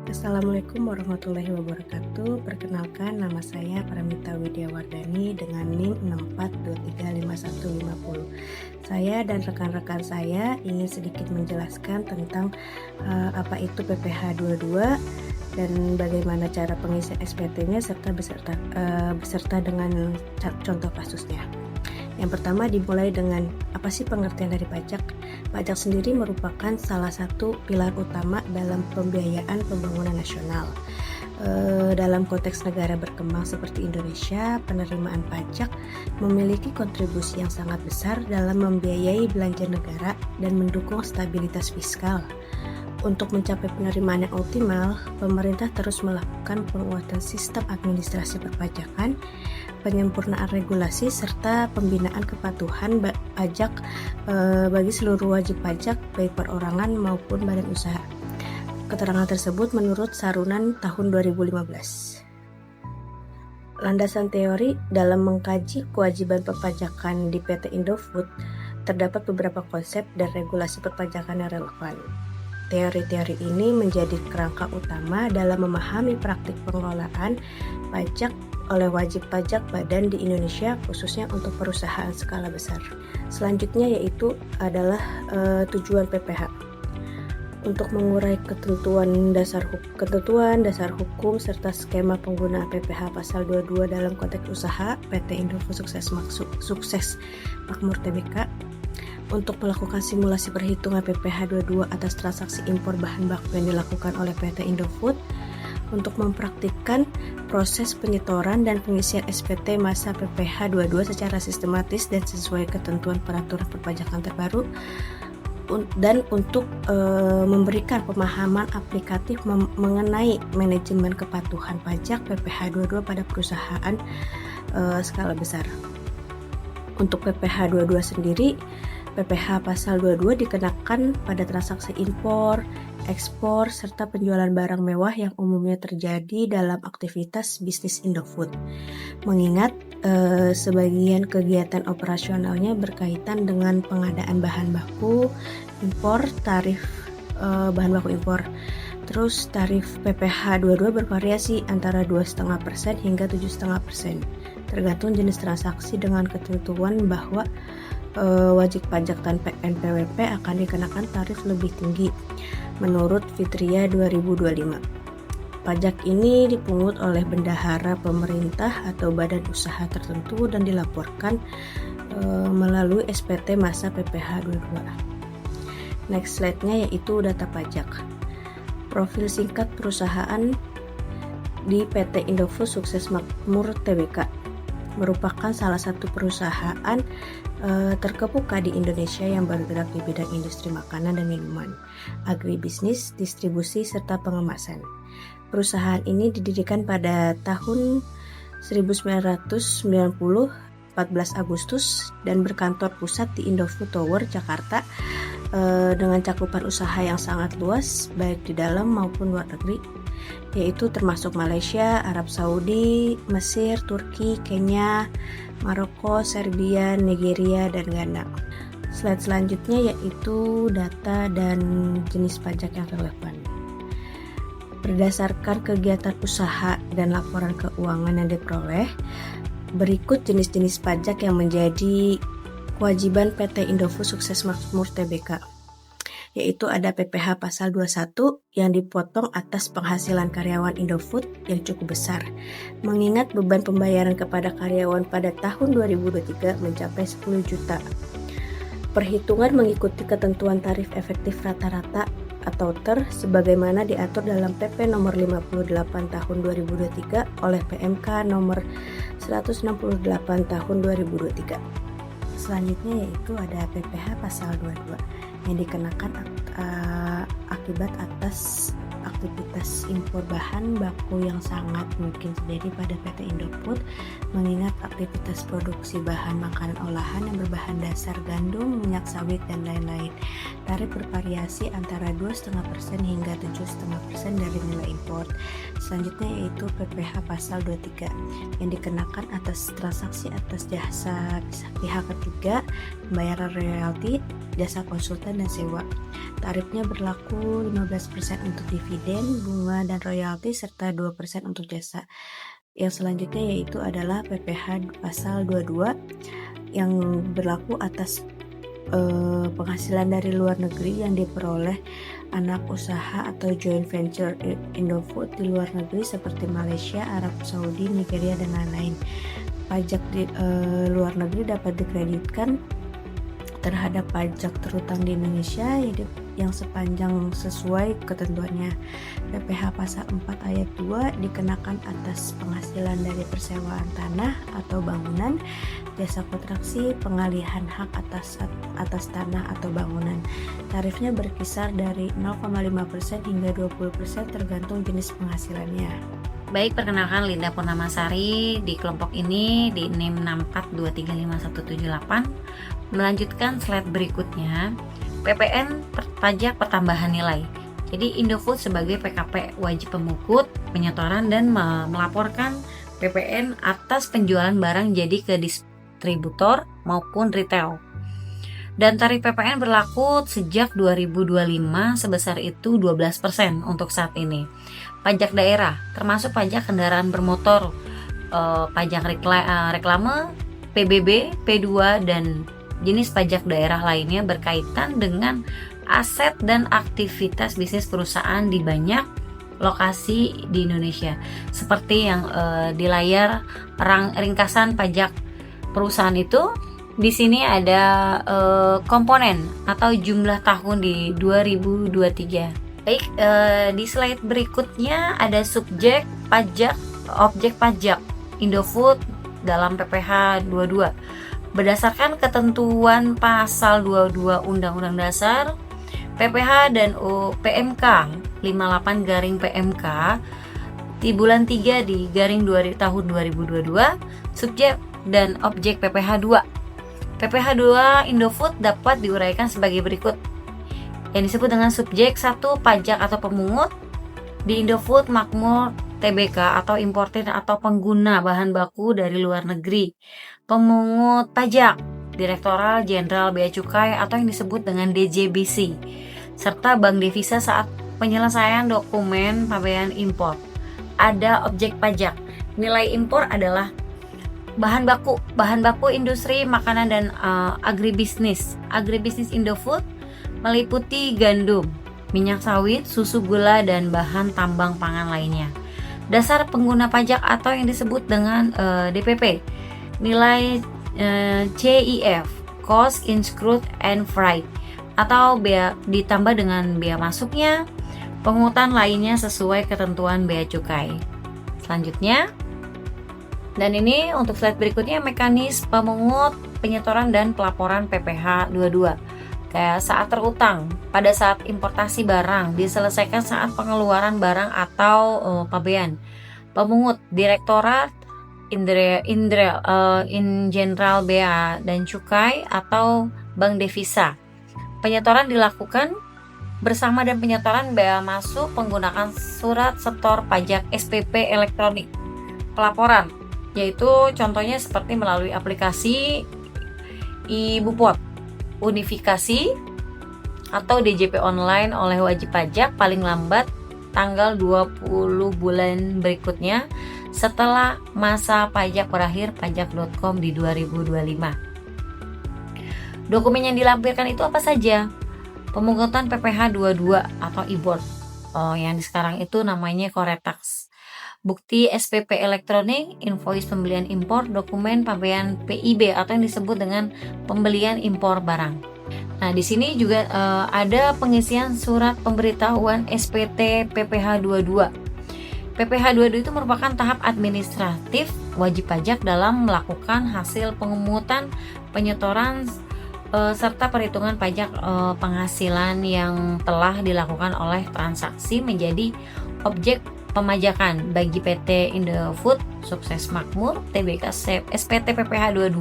Assalamualaikum warahmatullahi wabarakatuh. Perkenalkan, nama saya Pramita Widiawardani dengan NIM 64235150. Saya dan rekan-rekan saya ingin sedikit menjelaskan tentang apa itu PPh 22 dan bagaimana cara pengisian SPT-nya beserta dengan contoh kasusnya. Yang pertama dimulai dengan apa sih pengertian dari pajak? Pajak sendiri merupakan salah satu pilar utama dalam pembiayaan pembangunan nasional. Dalam konteks negara berkembang seperti Indonesia, penerimaan pajak memiliki kontribusi yang sangat besar dalam membiayai belanja negara dan mendukung stabilitas fiskal. Untuk mencapai penerimaan yang optimal, pemerintah terus melakukan penguatan sistem administrasi perpajakan, penyempurnaan regulasi, serta pembinaan kepatuhan pajak bagi seluruh wajib pajak, baik perorangan maupun badan usaha. Keterangan tersebut menurut Sarunan tahun 2015. Landasan teori dalam mengkaji kewajiban perpajakan di PT Indofood, terdapat beberapa konsep dan regulasi perpajakan yang relevan. Teori-teori ini menjadi kerangka utama dalam memahami praktik pengelolaan pajak oleh wajib pajak badan di Indonesia, khususnya untuk perusahaan skala besar. Selanjutnya yaitu adalah tujuan PPh. Untuk mengurai ketentuan dasar hukum serta skema penggunaan PPh pasal 22 dalam konteks usaha PT Indofood Sukses Makmur Tbk, untuk melakukan simulasi perhitungan PPh 22 atas transaksi impor bahan baku yang dilakukan oleh PT Indofood, untuk mempraktikkan proses penyetoran dan pengisian SPT masa PPh 22 secara sistematis dan sesuai ketentuan peraturan perpajakan terbaru, dan untuk memberikan pemahaman aplikatif mengenai manajemen kepatuhan pajak PPh 22 pada perusahaan skala besar. Untuk PPh 22 sendiri, PPh pasal 22 dikenakan pada transaksi impor, ekspor, serta penjualan barang mewah yang umumnya terjadi dalam aktivitas bisnis Indofood. Mengingat sebagian kegiatan operasionalnya berkaitan dengan pengadaan bahan baku impor, tarif bahan baku impor. Terus tarif PPh 22 bervariasi antara 2,5% hingga 7,5%, tergantung jenis transaksi dengan ketentuan bahwa wajib pajak tanpa NPWP akan dikenakan tarif lebih tinggi menurut Fitria 2025. Pajak ini dipungut oleh bendahara pemerintah atau badan usaha tertentu dan dilaporkan melalui SPT masa PPh 22. Next slide-nya yaitu data pajak. Profil singkat perusahaan di PT Indofood Sukses Makmur Tbk merupakan salah satu perusahaan terkemuka di Indonesia yang bergerak di bidang industri makanan dan minuman, agribisnis, distribusi, serta pengemasan. Perusahaan ini didirikan pada tahun 1990, 14 Agustus, dan berkantor pusat di Indofood Tower, Jakarta, dengan cakupan usaha yang sangat luas, baik di dalam maupun luar negeri, yaitu termasuk Malaysia, Arab Saudi, Mesir, Turki, Kenya, Maroko, Serbia, Nigeria, dan Ghana. Slide selanjutnya yaitu data dan jenis pajak yang relevan. Berdasarkan kegiatan usaha dan laporan keuangan yang diperoleh, berikut jenis-jenis pajak yang menjadi kewajiban PT Indofood Sukses Makmur Tbk, yaitu ada PPh pasal 21 yang dipotong atas penghasilan karyawan Indofood yang cukup besar, mengingat beban pembayaran kepada karyawan pada tahun 2023 mencapai 10 juta. Perhitungan mengikuti ketentuan tarif efektif rata-rata atau TER sebagaimana diatur dalam PP nomor 58 tahun 2023 oleh PMK nomor 168 tahun 2023. Selanjutnya yaitu ada PPh pasal 22 yang dikenakan akibat atas aktivitas impor bahan baku yang sangat mungkin terjadi pada PT Indofood, mengingat aktivitas produksi bahan makanan olahan yang berbahan dasar gandum, minyak sawit, dan lain-lain. tarif bervariasi antara 2,5% hingga 7,5% dari nilai impor. Selanjutnya yaitu PPh pasal 23 yang dikenakan atas transaksi atas jasa pihak ketiga, pembayaran royalti, jasa konsultan dan sewa. Tarifnya berlaku 15% untuk dividen, bunga dan royalti serta 2% untuk jasa. Yang selanjutnya yaitu adalah PPh pasal 22 yang berlaku atas penghasilan dari luar negeri yang diperoleh anak usaha atau joint venture Indofood di luar negeri seperti Malaysia, Arab Saudi, Nigeria dan lain-lain. Pajak di luar negeri dapat dikreditkan terhadap pajak terutang di Indonesia yang sepanjang sesuai ketentuannya. PPh pasal 4 ayat 2 dikenakan atas penghasilan dari persewaan tanah atau bangunan, jasa kontraksi, pengalihan hak atas tanah atau bangunan. Tarifnya berkisar dari 0,5% hingga 20% tergantung jenis penghasilannya. Baik, perkenalkan Linda Purnamasari di kelompok ini di NIM 64235178. Melanjutkan slide berikutnya, PPN pajak pertambahan nilai. Jadi Indofood sebagai PKP wajib pemungut, penyetoran dan melaporkan PPN atas penjualan barang jadi ke distributor maupun retail. Dan tarif PPN berlaku sejak 2025 sebesar itu 12% untuk saat ini. Pajak daerah termasuk pajak kendaraan bermotor, pajak reklame, PBB, P2 dan jenis pajak daerah lainnya berkaitan dengan aset dan aktivitas bisnis perusahaan di banyak lokasi di Indonesia. Seperti yang di layar ringkasan pajak perusahaan itu, di sini ada komponen atau jumlah tahun di 2023. Baik, di slide berikutnya ada subjek pajak, objek pajak Indofood dalam PPh 22. Berdasarkan ketentuan pasal 22 Undang-Undang Dasar, PPh dan PMK 58/PMK di bulan 3 di garing tahun 2022, subjek dan objek PPh 2. PPh 2 Indofood dapat diuraikan sebagai berikut. Yang disebut dengan subjek 1 pajak atau pemungut di Indofood Makmur TBK atau importir atau pengguna bahan baku dari luar negeri. Pemungut pajak Direktorat Jenderal Bea Cukai atau yang disebut dengan DJBC, serta Bank Devisa saat penyelesaian dokumen pabean impor. Ada objek pajak. Nilai impor adalah bahan baku industri makanan dan agribisnis. Agribisnis Indofood meliputi gandum, minyak sawit, susu, gula, dan bahan tambang pangan lainnya. Dasar pengguna pajak atau yang disebut dengan DPP. Nilai CIF, Cost Incurred and Freight, atau bea ditambah dengan bea masuknya, pungutan lainnya sesuai ketentuan bea cukai. Selanjutnya, dan ini untuk slide berikutnya mekanisme pemungut, penyetoran dan pelaporan PPh 22. Kayak saat terutang, pada saat importasi barang, diselesaikan saat pengeluaran barang atau pabean. Pemungut Direktorat Jenderal Bea dan Cukai atau Bank Devisa. Penyetoran dilakukan bersama dan penyetoran bea masuk menggunakan surat setor pajak SPP elektronik. Pelaporan yaitu contohnya seperti melalui aplikasi iBupot, unifikasi atau DJP online oleh wajib pajak paling lambat tanggal 20 bulan berikutnya setelah masa pajak berakhir pajak.com di 2025. Dokumen yang dilampirkan itu apa saja? Pemungutan PPh 22 atau e-board. Yang sekarang itu namanya Koretax. Bukti SPP elektronik, invoice pembelian impor, dokumen pabean PIB atau yang disebut dengan pembelian impor barang. Nah, di sini juga ada pengisian surat pemberitahuan SPT PPh 22. PPh 22 itu merupakan tahap administratif wajib pajak dalam melakukan hasil pengumutan, penyetoran serta perhitungan pajak penghasilan yang telah dilakukan oleh transaksi menjadi objek pemajakan bagi PT Indofood Sukses Makmur TBK SPT PPh 22.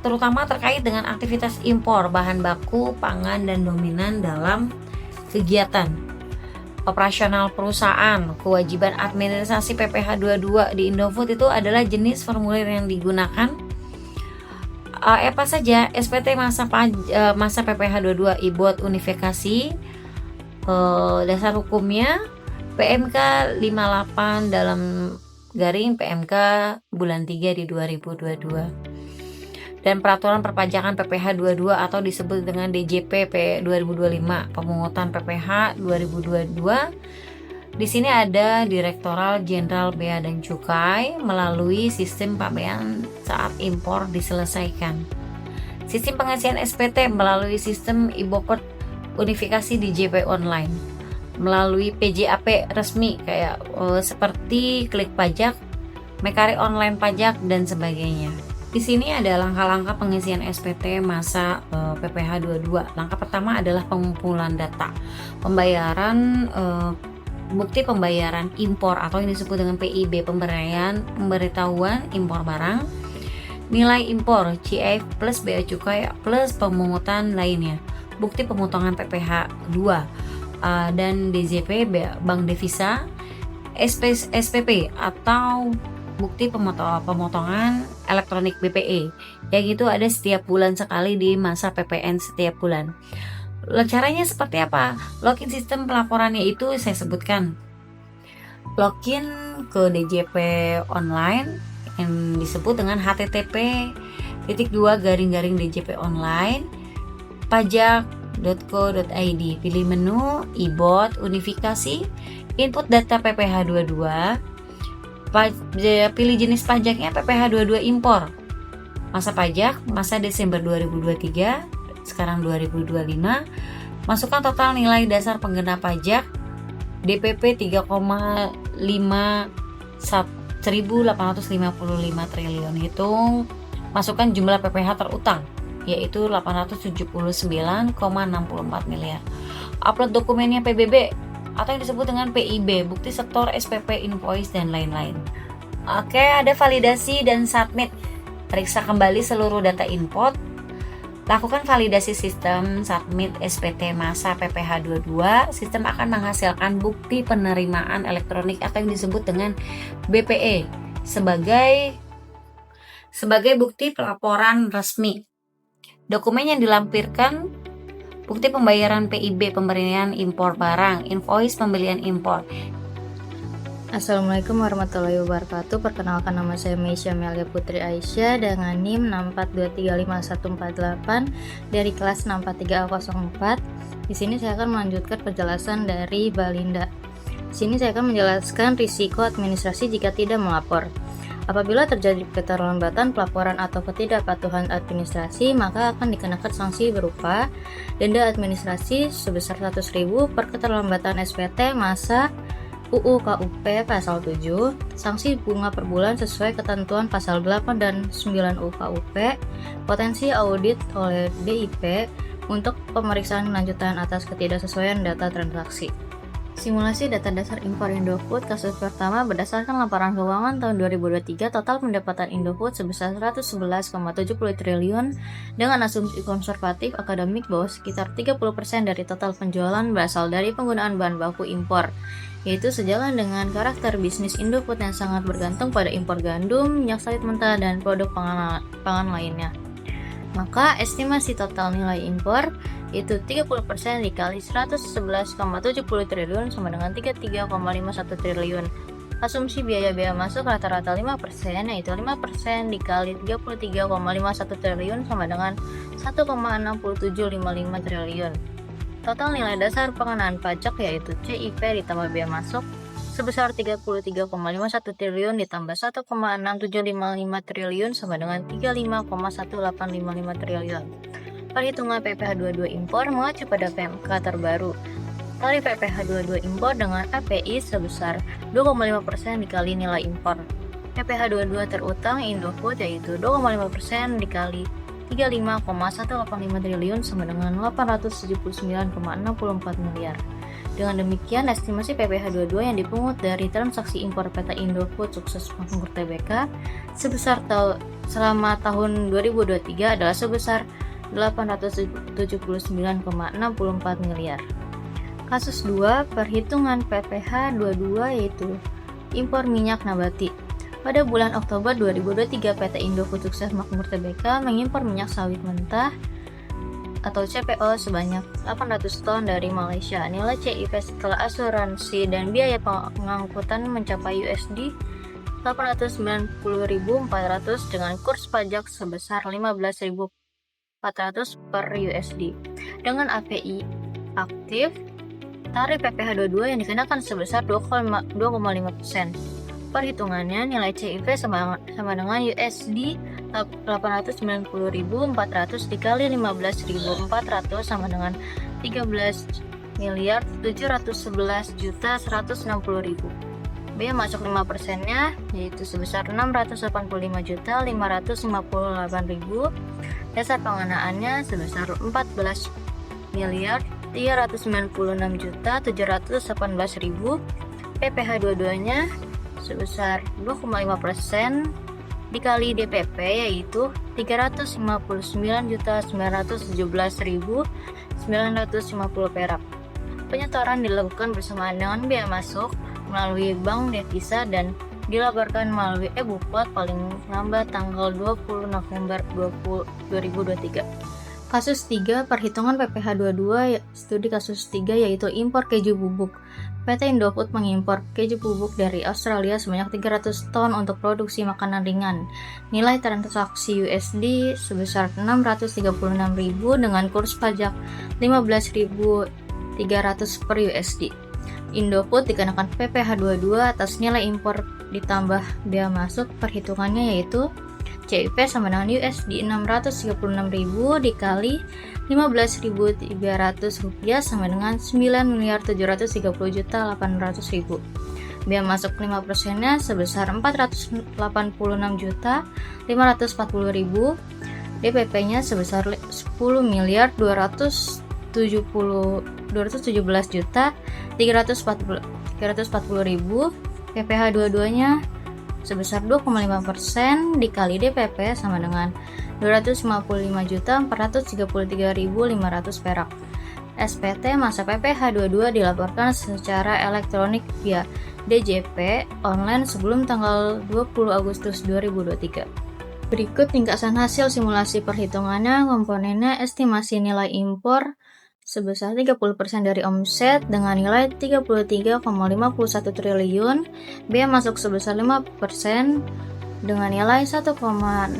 terutama terkait dengan aktivitas impor bahan baku, pangan, dan dominan dalam kegiatan operasional perusahaan. Kewajiban administrasi PPh 22 di Indofood itu adalah jenis formulir yang digunakan apa saja: SPT masa PPh 22, IBOT unifikasi, dasar hukumnya PMK 58 dalam garing PMK bulan 3 di 2022, dan peraturan perpajakan PPh 22 atau disebut dengan DJP 2025, pemungutan PPh 2022. Di sini ada Direktoral Jenderal Bea dan Cukai melalui sistem pabean saat impor diselesaikan. Sistem pengisian SPT melalui sistem IBOPET unifikasi di JP online, melalui PJAP resmi kayak seperti Klik Pajak, Mekari Online Pajak, dan sebagainya. Di sini ada langkah-langkah pengisian SPT masa PPh 22. Langkah pertama adalah pengumpulan data, pembayaran bukti pembayaran impor atau yang disebut dengan PIB, pemberitahuan impor barang, nilai impor CIF plus bea cukai plus pemungutan lainnya, bukti pemotongan PPh 2 dan DZP Bank Devisa, SPP atau bukti pemotongan elektronik BPE, yang itu ada setiap bulan sekali di masa PPN setiap bulan. Caranya seperti apa? Login sistem pelaporannya itu saya sebutkan. Login ke DJP online yang disebut dengan http://djp online pajak.co.id. Pilih menu IBOT unifikasi, input data PPh 22. Pilih jenis pajaknya PPh 22 impor. Masa pajak masa Desember 2023, sekarang 2025. Masukkan total nilai dasar penggena pajak DPP 3,1.855 triliun. Hitung masukkan jumlah PPh terutang yaitu 879,64 miliar. Upload dokumennya PBB atau yang disebut dengan PIB, bukti setor, SPP, invoice, dan lain-lain. Oke, ada validasi dan submit. Periksa kembali seluruh data input. Lakukan validasi sistem, submit SPT masa PPh 22. Sistem akan menghasilkan bukti penerimaan elektronik atau yang disebut dengan BPE sebagai bukti pelaporan resmi. Dokumen yang dilampirkan: bukti pembayaran PIB, pemberian impor barang, invoice pembelian impor. Assalamualaikum warahmatullahi wabarakatuh. Perkenalkan, nama saya Meisya Melia Putri Aisyah dengan NIM 642355148 dari kelas 643A04. Di sini saya akan melanjutkan penjelasan dari Balinda. Di sini saya akan menjelaskan risiko administrasi jika tidak melapor. Apabila terjadi keterlambatan pelaporan atau ketidakpatuhan administrasi, maka akan dikenakan sanksi berupa denda administrasi sebesar 100.000 per keterlambatan SPT masa UU KUP pasal 7, sanksi bunga per bulan sesuai ketentuan pasal 8 dan 9 UU KUP, potensi audit oleh DIP untuk pemeriksaan lanjutan atas ketidaksesuaian data transaksi. Simulasi data dasar impor Indofood. Kasus pertama, berdasarkan laporan keuangan tahun 2023, total pendapatan Indofood sebesar 111,70 triliun dengan asumsi konservatif akademik bahwa sekitar 30% dari total penjualan berasal dari penggunaan bahan baku impor, yaitu sejalan dengan karakter bisnis Indofood yang sangat bergantung pada impor gandum, minyak sawit mentah, dan produk pangan lainnya. Maka estimasi total nilai impor itu 30% dikali 111,70 triliun sama dengan 33,51 triliun. Asumsi biaya masuk rata-rata 5%, yaitu 5% dikali 33,51 triliun sama dengan 1,6755 triliun. Total nilai dasar pengenaan pajak yaitu CIP ditambah biaya masuk sebesar 33,51 triliun ditambah 1,6755 triliun sama dengan 35,1855 triliun. Perhitungan PPh 22 impor mengacu pada PMK terbaru. Tarif PPh 22 impor dengan API sebesar 2,5% dikali nilai impor. PPh 22 terutang Indofood yaitu 2,5% dikali 35,185 triliun sama dengan 879,64 miliar. Dengan demikian, estimasi PPh 22 yang dipungut dari transaksi impor PT Indofood sukses makmur TBK sebesar selama tahun 2023 adalah sebesar 879,64 miliar. Kasus 2, perhitungan PPh 22 yaitu impor minyak nabati. Pada bulan Oktober 2023, PT Indofood Sukses Makmur Tbk mengimpor minyak sawit mentah atau CPO sebanyak 800 ton dari Malaysia. Nilai CIP setelah asuransi dan biaya pengangkutan mencapai USD 890.400 dengan kurs pajak sebesar 15.400 per USD. Dengan API aktif, tarif PPh 22 yang dikenakan sebesar 2,5%. Perhitungannya, nilai CIP sama dengan USD 890.400 dikali 15.400 sama dengan 13.711.160.000. Biaya masuk 5%-nya yaitu sebesar 685.558.000. Dasar pengenaannya sebesar 14.396.718.000. PPh 22-nya sebesar 2,5% dikali DPP yaitu 359.917.950 perak. Penyetoran dilakukan bersamaan dengan biaya masuk melalui bank devisa dan dilaporkan melalui e-buklet paling lambat tanggal 20 November 2023. Kasus 3, perhitungan PPh 22, studi kasus 3 yaitu impor keju bubuk. PT Indofood mengimpor keju bubuk dari Australia sebanyak 300 ton untuk produksi makanan ringan. Nilai transaksi USD sebesar 636.000 dengan kurs pajak 15.300 per USD. Indofood dikenakan PPh 22 atas nilai impor ditambah biaya masuk. Perhitungannya yaitu CIP sama dengan USD 636.000 dikali 15.300 rupiah sama dengan 9.730.800.000. Biaya masuk 5%-nya sebesar 486.540.000. DPP-nya sebesar 10.217.340.000. PPh 22-nya sebesar 2,5% dikali DPP sama dengan 255.433.500 perak. SPT masa PPh 22 dilaporkan secara elektronik via DJP online sebelum tanggal 20 Agustus 2023. Berikut ringkasan hasil simulasi perhitungannya. Komponennya estimasi nilai impor sebesar 30% dari omset dengan nilai 33,51 triliun, biaya masuk sebesar 5% dengan nilai 1,6755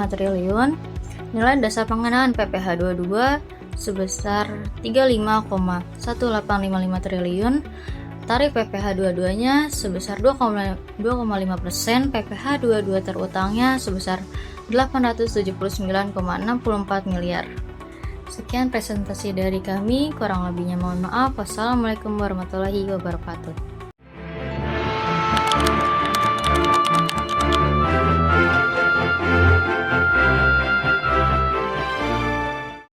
triliun, nilai dasar pengenaan PPh 22 sebesar 35,1855 triliun, tarif PPh 22-nya sebesar 2,5%, PPh 22 terutangnya sebesar 879,64 miliar. Sekian presentasi dari kami, kurang lebihnya mohon maaf. Wassalamualaikum warahmatullahi wabarakatuh.